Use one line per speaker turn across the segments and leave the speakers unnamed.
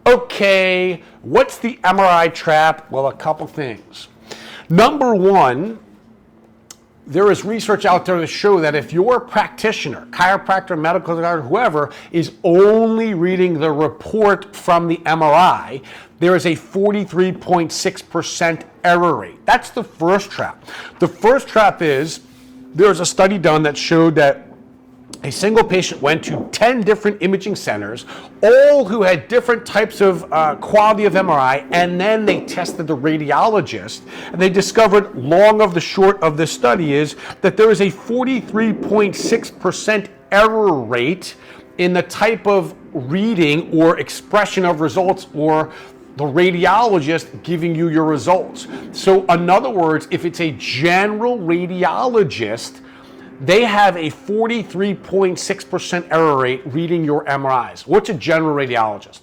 Okay, what's the MRI trap? Well, a couple things. Number one, there is research out there to show that if your practitioner, chiropractor, medical doctor, whoever, is only reading the report from the MRI, there is a 43.6% error rate. That's the first trap. The first trap is there's a study done that showed that a single patient went to 10 different imaging centers, all who had different types of quality of MRI, and then they tested the radiologist, and they discovered, long of the short of this study is that there is a 43.6% error rate in the type of reading or expression of results or the radiologist giving you your results. So in other words, if it's a general radiologist, they have a 43.6% error rate reading your MRIs. What's a general radiologist?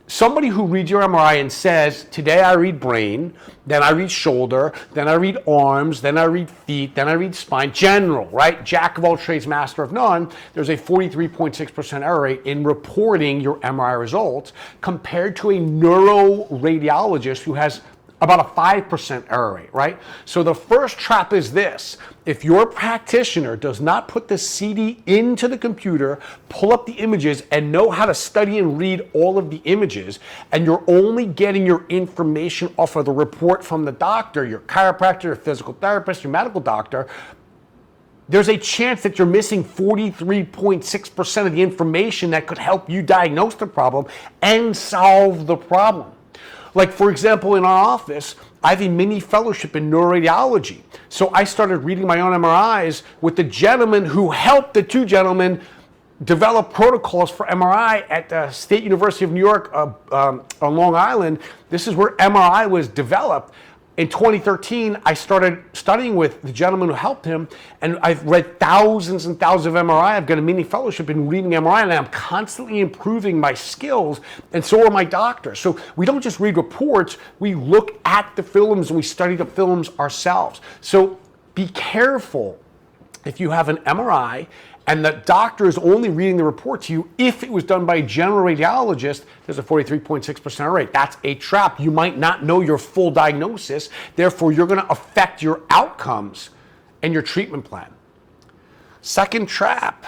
Somebody who reads your MRI and says, today I read brain, then I read shoulder, then I read arms, then I read feet, then I read spine. General, right? Jack of all trades, master of none. There's a 43.6% error rate in reporting your MRI results compared to a neuroradiologist who has about a 5% error rate, right? So the first trap is this. If your practitioner does not put the CD into the computer, pull up the images, and know how to study and read all of the images, and you're only getting your information off of the report from the doctor, your chiropractor, your physical therapist, your medical doctor, there's a chance that you're missing 43.6% of the information that could help you diagnose the problem and solve the problem. Like, for example, in our office, I have a mini fellowship in neuroradiology. So I started reading my own MRIs with the gentleman who helped the two gentlemen develop protocols for MRI at the State University of New York on Long Island. This is where MRI was developed. In 2013, I started studying with the gentleman who helped him, and I've read thousands and thousands of MRI. I've got a mini fellowship in reading MRI, and I'm constantly improving my skills, and so are my doctors. So we don't just read reports, we look at the films and we study the films ourselves. So be careful if you have an MRI and the doctor is only reading the report to you. If it was done by a general radiologist, there's a 43.6% error rate. That's a trap. You might not know your full diagnosis. Therefore, you're going to affect your outcomes and your treatment plan. Second trap,